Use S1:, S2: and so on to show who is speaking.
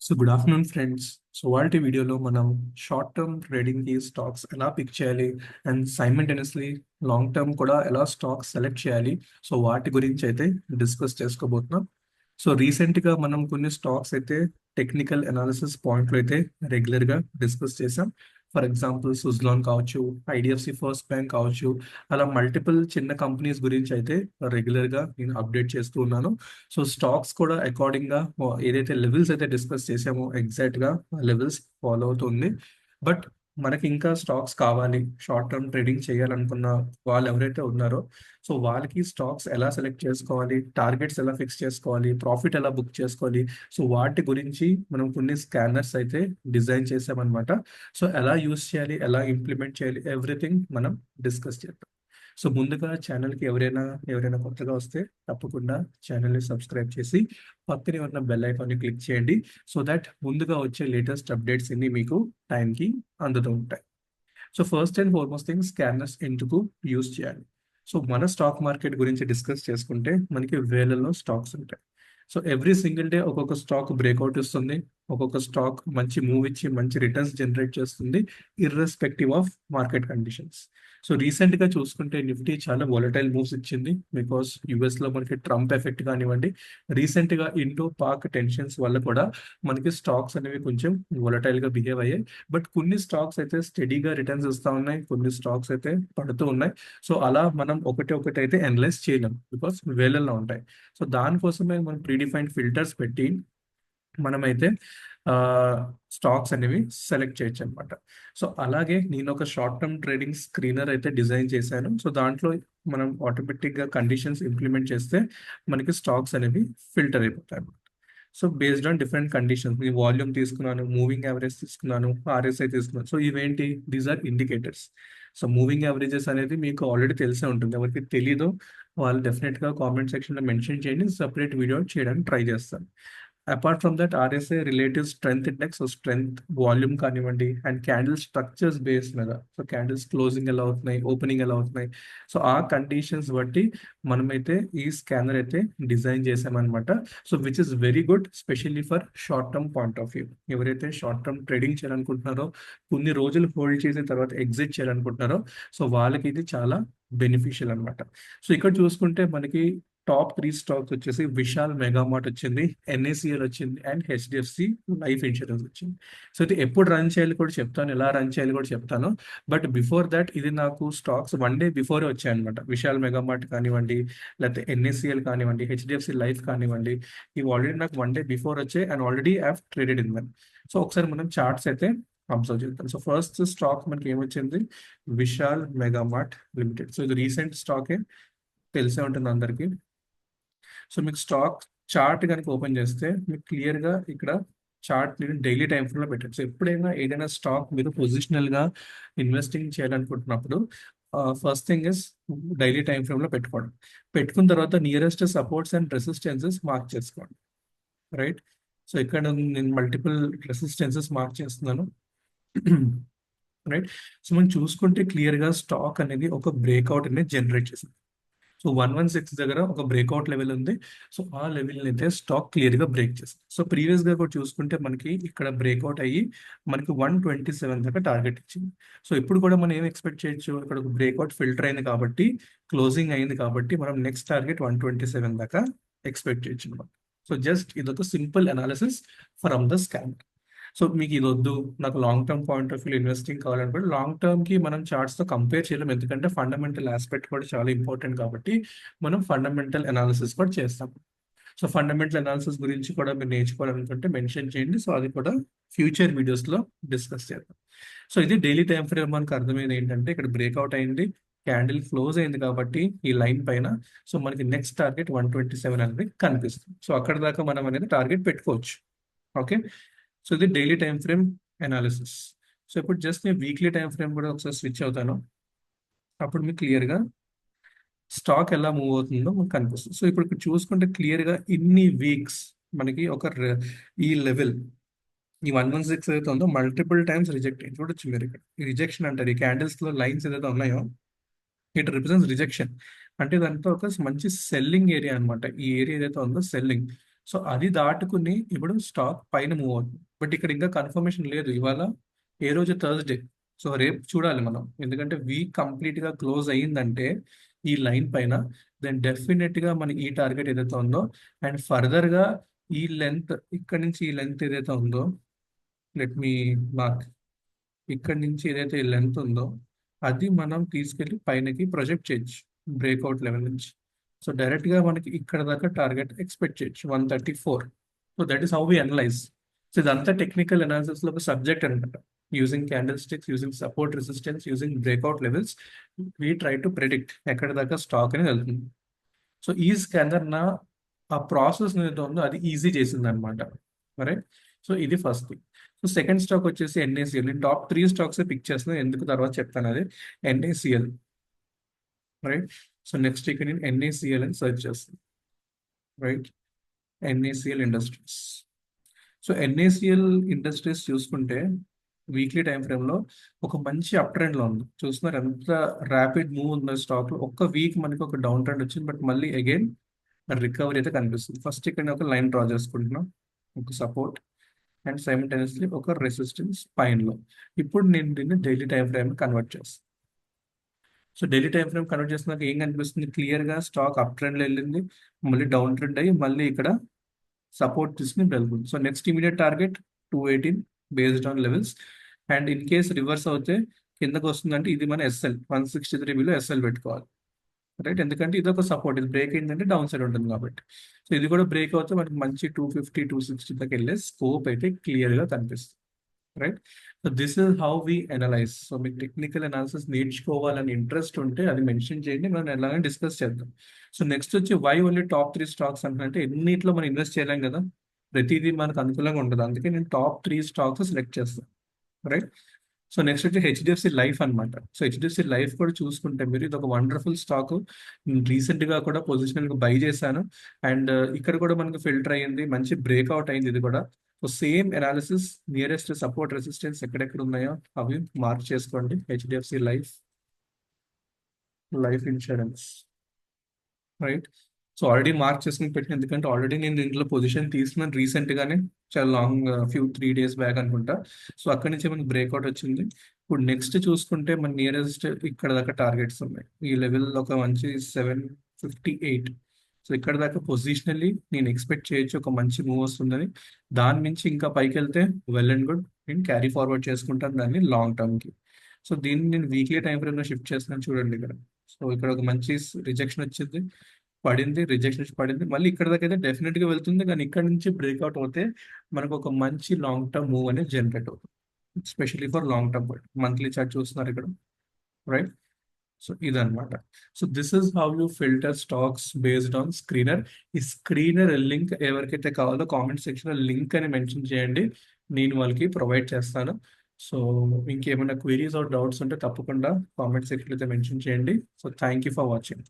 S1: So good afternoon friends. So వాటి వీడియోలో మనం షార్ట్ టర్మ్ ట్రేడింగ్ కి స్టాక్స్ ఎలా పిక్ చేయాలి అండ్ సైమల్టేనియస్లీ లాంగ్ టర్మ్ కూడా ఎలా స్టాక్స్ సెలెక్ట్ చేయాలి, సో వాటి గురించి అయితే డిస్కస్ చేసుకోబోతున్నాం. సో రీసెంట్ గా మనం కొన్ని స్టాక్స్ అయితే టెక్నికల్ అనాలిసిస్ పాయింట్లు అయితే రెగ్యులర్ గా డిస్కస్ చేసాం. ఫర్ ఎగ్జాంపుల్ సుజ్లాన్ కావచ్చు, ఐడిఎఫ్సి ఫస్ట్ బ్యాంక్ కావచ్చు, అలా మల్టిపుల్ చిన్న కంపెనీస్ గురించి అయితే రెగ్యులర్ గా నేను అప్డేట్ చేస్తూ ఉన్నాను. సో స్టాక్స్ కూడా అకార్డింగ్ గా ఏదైతే లెవెల్స్ అయితే డిస్కస్ చేసామో ఎగ్జాక్ట్ గా లెవెల్స్ ఫాలో అవుతుంది. బట్ మనకి ఇంకా స్టాక్స్ కావాలి, షార్ట్ టర్మ్ ట్రేడింగ్ చేయాలనుకున్న వాళ్ళు ఎవరైతే ఉన్నారో సో వాళ్ళకి స్టాక్స్ ఎలా సెలెక్ట్ చేసుకోవాలి, టార్గెట్స్ ఎలా ఫిక్స్ చేసుకోవాలి, ప్రాఫిట్ ఎలా బుక్ చేసుకోవాలి, సో వాటి గురించి మనం కొన్ని స్కానర్స్ అయితే డిజైన్ చేసామన్నమాట. సో ఎలా యూస్ చేయాలి, ఎలా ఇంప్లిమెంట్ చేయాలి, ఎవ్రీథింగ్ మనం డిస్కస్ చేద్దాం. సో ముందుగా ఛానల్కి ఎవరైనా కొత్తగా వస్తే తప్పకుండా ఛానల్ని సబ్స్క్రైబ్ చేసి పక్కనే ఉన్న బెల్ ఐకాన్ని క్లిక్ చేయండి. సో దట్ ముందుగా వచ్చే లేటెస్ట్ అప్డేట్స్ అన్ని మీకు టైంకి అందుతూ ఉంటాయి. So first and foremost thing, scanners ఎందుకు యూస్ చేయాలి? సో మన స్టాక్ మార్కెట్ గురించి డిస్కస్ చేసుకుంటే మనకి వేలలో స్టాక్స్ ఉంటాయి. సో ఎవ్రీ సింగిల్ డే ఒక్కొక్క స్టాక్ బ్రేక్అవుట్ ఇస్తుంది, ఒక్కొక్క స్టాక్ మంచి మూవ్ ఇచ్చి మంచి రిటర్న్స్ జనరేట్ చేస్తుంది, irrespective of market conditions. So recent గా చూసుకుంటే నిఫ్టీ చాలా వొలటైల్ మూవ్స్ ఇచ్చింది, బికాస్ యుఎస్ లో మనకి ట్రంప్ ఎఫెక్ట్ కానివ్వండి, రీసెంట్ గా ఇండో పాక్ టెన్షన్స్ వల్ల కూడా మనకి స్టాక్స్ అనేవి కొంచెం వొలటైల్ గా బిహేవ్ అయ్యాయి. బట్ కొన్ని స్టాక్స్ అయితే స్టడీగా రిటర్న్స్ ఇస్తా ఉన్నాయి, కొన్ని స్టాక్స్ అయితే పడుతూ ఉన్నాయి. సో అలా మనం ఒకటి అయితే అనలైజ్ చేయలేం, బికాస్ వేలల్లో ఉంటాయి. సో దానికోసమే మనం ప్రీడిఫైన్డ్ ఫిల్టర్స్ పెట్టి మనమైతే స్టాక్స్ అనేవి సెలెక్ట్ చేయొచ్చు అనమాట. సో అలాగే నేను ఒక షార్ట్ టర్మ్ ట్రేడింగ్ స్క్రీనర్ అయితే డిజైన్ చేశాను. సో దాంట్లో మనం ఆటోమేటిక్గా కండిషన్స్ ఇంప్లిమెంట్ చేస్తే మనకి స్టాక్స్ అనేవి ఫిల్టర్ అయిపోతాయి అనమాట. So based on different conditions, మీ వాల్యూమ్ తీసుకున్నాను, మూవింగ్ యావరేజ్ తీసుకున్నాను, ఆర్ఎస్ఐ తీసుకున్నాను. సో ఇవేంటి, these are indicators. So moving averages అనేది మీకు ఆల్రెడీ తెలిసే ఉంటుంది, ఎవరికి తెలీదో వాళ్ళు డెఫినెట్గా కామెంట్ సెక్షన్లో మెన్షన్ చేయండి, సపరేట్ వీడియో చేయడానికి ట్రై చేస్తాను. Apart from that RSI relative strength index, strength volume కానివ్వండి, అండ్ క్యాండిల్ స్ట్రక్చర్స్ బేస్ మీద, సో క్యాండిల్స్ క్లోజింగ్ ఎలా అవుతున్నాయి, ఓపెనింగ్ ఎలా అవుతున్నాయి, సో ఆ కండిషన్స్ బట్టి మనమైతే ఈ స్కానర్ అయితే డిజైన్ చేసామన్నమాట. So which is very good, specially for short term point of view. ఎవరైతే షార్ట్ టర్మ్ ట్రేడింగ్ చేయాలనుకుంటున్నారో, కొన్ని రోజులు హోల్డ్ చేసిన తర్వాత ఎగ్జిట్ చేయాలనుకుంటున్నారో, సో వాళ్ళకి ఇది చాలా బెనిఫిషియల్ అనమాట. సో ఇక్కడ చూసుకుంటే మనకి టాప్ 3 స్టాక్స్ వచ్చేసి విశాల్ మెగామార్ట్ వచ్చింది, ఎన్ఏసిఎల్ వచ్చింది, అండ్ హెచ్డిఎఫ్సి లైఫ్ ఇన్సూరెన్స్ వచ్చింది. సో ఇది ఎప్పుడు రన్ చేయాలి కూడా చెప్తాను, ఎలా రన్ చేయాలి కూడా చెప్తాను. బట్ బిఫోర్ దట్ ఇది నాకు స్టాక్స్ వన్ డే బిఫోర్ వచ్చాయి అనమాట. విశాల్ మెగామార్ట్ కానివ్వండి, లేకపోతే ఎన్ఏసిఎల్ కానివ్వండి, హెచ్డిఎఫ్సి లైఫ్ కానివ్వండి, ఇవి ఆల్రెడీ నాకు వన్ డే బిఫోర్ వచ్చాయి and already I have traded in them. So ఒకసారి మనం చార్ట్స్ అయితే అబ్జర్వ్ చేద్దాం. సో ఫస్ట్ స్టాక్ మనకి ఏమొచ్చింది, విశాల్ మెగామార్ట్ లిమిటెడ్. సో ఇది రీసెంట్ స్టాకే, తెలిసే ఉంటుంది అందరికీ. సో మీకు స్టాక్ చార్ట్ కనుక ఓపెన్ చేస్తే మీకు క్లియర్గా ఇక్కడ చార్ట్ నేను డైలీ టైం ఫ్రేమ్లో పెట్టాను. సో ఎప్పుడైనా ఏదైనా స్టాక్ మీరు పొజిషనల్గా ఇన్వెస్టింగ్ చేయాలనుకుంటున్నప్పుడు first thing is daily time ఫ్రేమ్లో పెట్టుకోండి. పెట్టుకున్న తర్వాత nearest supports and resistances mark చేసుకోండి, రైట్? సో ఇక్కడ నేను మల్టిపుల్ రెసిస్టెన్సెస్ మార్క్ చేస్తున్నాను, రైట్? సో మనం చూసుకుంటే క్లియర్గా స్టాక్ అనేది ఒక బ్రేక్అవుట్ అనేది జనరేట్ చేసింది. సో 116 దగ్గర ఒక బ్రేక్అవుట్ లెవెల్ ఉంది. సో ఆ లెవెల్ అయితే స్టాక్ క్లియర్ గా బ్రేక్ చేస్తుంది. సో ప్రీవియస్ గా కూడా చూసుకుంటే మనకి ఇక్కడ బ్రేక్అవుట్ అయ్యి మనకి 127 దాకా టార్గెట్ ఇచ్చింది. సో ఇప్పుడు కూడా మనం ఏం ఎక్స్పెక్ట్ చేయొచ్చు, ఇక్కడ ఒక బ్రేక్అవుట్ ఫిల్టర్ అయింది కాబట్టి, క్లోజింగ్ అయింది కాబట్టి మనం నెక్స్ట్ టార్గెట్ 127 దాకా ఎక్స్పెక్ట్ చేయొచ్చు అనమాట. సో జస్ట్ ఇదొక simple analysis from the scan. So మీకు ఇది వద్దు, నాకు long term point of view investing కావాలనుకుంటే లాంగ్ టర్మ్ కి మనం చార్ట్స్ తో కంపేర్ చేయలేం, ఎందుకంటే ఫండమెంటల్ ఆస్పెక్ట్ కూడా చాలా ఇంపార్టెంట్ కాబట్టి మనం ఫండమెంటల్ అనాలిసిస్ కూడా చేస్తాం. సో ఫండమెంటల్ అనాలిసిస్ గురించి కూడా మీరు నేర్చుకోవాలనుకుంటే మెన్షన్ చేయండి, సో అది కూడా ఫ్యూచర్ వీడియోస్ లో డిస్కస్ చేద్దాం. సో ఇది డైలీ టైం ఫ్రేమ్. మనకు అర్థమైంది ఏంటంటే ఇక్కడ బ్రేక్అవుట్ అయింది, క్యాండిల్ క్లోజ్ అయింది కాబట్టి ఈ లైన్ పైన, సో మనకి నెక్స్ట్ టార్గెట్ 127 అనేది కనిపిస్తుంది. సో అక్కడ దాకా మనం అనేది టార్గెట్ పెట్టుకోవచ్చు. ఓకే, సో ఇది daily time frame analysis. So ఇప్పుడు జస్ట్ నేను వీక్లీ టైం ఫ్రేమ్ కూడా ఒకసారి స్విచ్ అవుతాను, అప్పుడు మీకు క్లియర్గా స్టాక్ ఎలా మూవ్ అవుతుందో మనకు కనిపిస్తుంది. సో ఇప్పుడు ఇక్కడ చూసుకుంటే క్లియర్గా ఇన్ని వీక్స్ మనకి ఈ లెవెల్, ఈ 116 ఏదైతే ఉందో మల్టిపుల్ టైమ్స్ రిజెక్ట్ అయింది. చూడొచ్చు మీరు ఇక్కడ రిజెక్షన్ అంటారు, ఈ క్యాండిల్స్ లో లైన్స్ ఏదైతే ఉన్నాయో ఇట్ రిప్రజెంట్స్ రిజెక్షన్. అంటే దాంట్లో ఒక మంచి సెల్లింగ్ ఏరియా అనమాట. ఈ ఏరియా ఏదైతే ఉందో సెల్లింగ్. సో అది దాటుకుని ఇప్పుడు స్టాక్ పైన మూవ్ అవుతుంది. బట్ ఇక్కడ ఇంకా కన్ఫర్మేషన్ లేదు. ఇవాళ ఏ రోజు థర్స్డే. సో రేపు చూడాలి మనం. ఎందుకంటే వీక్ కంప్లీట్ గా క్లోజ్ అయ్యిందంటే ఈ లైన్ పైన, దెన్ డెఫినెట్ గా మనకి ఈ టార్గెట్ ఏదైతే ఉందో అండ్ ఫర్దర్ గా ఈ లెంత్, ఇక్కడ నుంచి ఈ లెంత్ ఏదైతే ఉందో, లెట్ మీ మార్క్, ఇక్కడ నుంచి ఏదైతే ఈ లెంత్ ఉందో అది మనం తీసుకెళ్లి పైనకి ప్రొజెక్ట్ చేయొచ్చు బ్రేక్అవుట్ లెవెల్ నుంచి. సో డైరెక్ట్ గా మనకి ఇక్కడ దాకా టార్గెట్ ఎక్స్పెక్ట్ చేయొచ్చు 134. So that is how we analyse. సో ఇదంతా టెక్నికల్ అనాలిసిస్ లో ఒక సబ్జెక్ట్ అనమాట. Using candlesticks, using support resistance, using breakout levels, we try to predict ఎక్కడ దాకా స్టాక్ అనేది వెళ్తుంది. సో ఈ స్కానర్ నా ఆ ప్రాసెస్ ఏదైతే ఉందో అది ఈజీ చేసింది అనమాట. రైట్. సో ఇది first thing. So second stock వచ్చేసి ఎన్ఏసిఎల్. నేను టాప్ 3 స్టాక్స్ పిక్ చేస్తున్నాను, ఎందుకు తర్వాత చెప్తాను. అది ఎన్ఏసిఎల్. రైట్. సో నెక్స్ట్ ఇక్కడ నేను ఎన్ఏసిఎల్ అని సెర్చ్ చేస్తాను. Right. NaCl industries. So NaCl industries చూసుకుంటే వీక్లీ టైం ఫ్రేమ్ లో ఒక మంచి అప్ ట్రెండ్ లో ఉంది. చూస్తున్నారు ఎంత ర్యాపిడ్ మూవ్ ఉందో స్టాక్ లో. ఒక్క వీక్ మనకి ఒక డౌన్ ట్రెండ్ వచ్చింది, బట్ మళ్ళీ అగైన్ రికవరీ అయితే కనిపిస్తుంది. ఫస్ట్ ఇక్కడ ఒక లైన్ డ్రా చేసుకుంటున్నాం, ఒక సపోర్ట్ అండ్ సైమల్టేనియస్లీ ఒక రెసిస్టెన్స్ పైనలో. ఇప్పుడు నేను దీన్ని డైలీ టైం ఫ్రేమ్ కన్వర్ట్ చేస్తాను. So daily time frame convert చేసినాక ఏం కనిపిస్తుంది? క్లియర్ గా స్టాక్ అప్ ట్రెండ్ వెళ్ళింది, మళ్ళీ డౌన్ ట్రెండ్ అయ్యి మళ్ళీ ఇక్కడ సపోర్ట్ తీసుకుని వెళ్తుంది. So next immediate target 218 based on levels. And in case reverse అవుతే కిందకు వస్తుందంటే ఇది మన ఎస్ఎల్ 163 బిలో ఎస్ఎల్ పెట్టుకోవాలి. రైట్. ఎందుకంటే ఇది ఒక సపోర్ట్, ఇది బ్రేక్ అయిందంటే డౌన్ సైడ్ ఉంటుంది కాబట్టి. సో ఇది కూడా బ్రేక్ అవుతే మనకి మంచి 250 260 దాకా వెళ్ళే స్కోప్ అయితే క్లియర్ గా కనిపిస్తుంది. Right. So this is how we analyse. So మీకు టెక్నికల్ అనాలిసిస్ నేర్చుకోవాలని ఇంట్రెస్ట్ ఉంటే అది మెన్షన్ చేయండి, మనం ఎలాగైనా డిస్కస్ చేద్దాం. సో నెక్స్ట్ వచ్చి వై ఓన్లీ టాప్ 3 స్టాక్స్ అంటే ఎన్నిట్లో మనం ఇన్వెస్ట్ చేయలేం కదా, ప్రతిదీ మనకు అనుకూలంగా ఉండదు. అందుకే నేను టాప్ 3 స్టాక్స్ సెలెక్ట్ చేస్తాను. రైట్. సో నెక్స్ట్ వచ్చి హెచ్డిఎఫ్సి లైఫ్ అనమాట. సో హెచ్డిఎఫ్సి లైఫ్ కూడా చూసుకుంటే మీరు ఇది ఒక వండర్ఫుల్ స్టాక్. రీసెంట్ గా కూడా పొజిషన్ బై చేశాను అండ్ ఇక్కడ కూడా మనకు ఫిల్టర్ అయ్యింది, మంచి బ్రేక్అవుట్ అయింది ఇది కూడా. So same analysis, nearest support resistance ఎక్కడెక్కడ ఉన్నాయో అవి మార్క్ చేసుకోండి. HDFC life, life insurance. Right. So already mark చేసుకుని పెట్టిన, ఎందుకంటే ఆల్రెడీ నేను దీంట్లో పొజిషన్ తీసుకున్నాను రీసెంట్ గానే, చాలా లాంగ్ 3 days బ్యాక్ అనుకుంటా. సో అక్కడి నుంచి మనకి బ్రేక్అవుట్ వచ్చింది. ఇప్పుడు నెక్స్ట్ చూసుకుంటే మన నియరెస్ట్ ఇక్కడ దాకా టార్గెట్స్ ఉన్నాయి. ఈ లెవెల్ ఒక మంచి 758. సో ఇక్కడ దాకా పొజిషనల్లీ నేను ఎక్స్పెక్ట్ చేయొచ్చు ఒక మంచి మూవ్ వస్తుందని. దాని నుంచి ఇంకా పైకి వెళ్తే వెల్ అండ్ గుడ్, నేను క్యారీ ఫార్వర్డ్ చేసుకుంటాను దాన్ని లాంగ్ టర్మ్ కి. సో దీన్ని నేను వీక్లీ టైం ఫ్రేమ్ లో షిఫ్ట్ చేస్తున్నాను చూడండి ఇక్కడ. సో ఇక్కడ ఒక మంచి రిజెక్షన్ వచ్చింది, పడింది, రిజెక్షన్ వచ్చి పడింది, మళ్ళీ ఇక్కడ దాకా అయితే డెఫినెట్ గా వెళ్తుంది. కానీ ఇక్కడ నుంచి బ్రేక్అవుట్ అవుతే మనకు ఒక మంచి లాంగ్ టర్మ్ మూవ్ అనేది జనరేట్ అవుతుంది, especially for long term. Monthly chart చూస్తున్నారు ఇక్కడ. రైట్. సో ఇదన్నమాట. So this is how you filter stocks based on screener. ఈ స్క్రీనర్ లింక్ ఎవరికైతే కావాలో కామెంట్ సెక్షన్ లో లింక్ అని మెన్షన్ చేయండి, నేను వాళ్ళకి ప్రొవైడ్ చేస్తాను. సో ఇంకేమైనా క్వెరీస్ ఆర్ డౌట్స్ ఉంటే తప్పకుండా కామెంట్ సెక్షన్ అయితే మెన్షన్ చేయండి. So thank you for watching.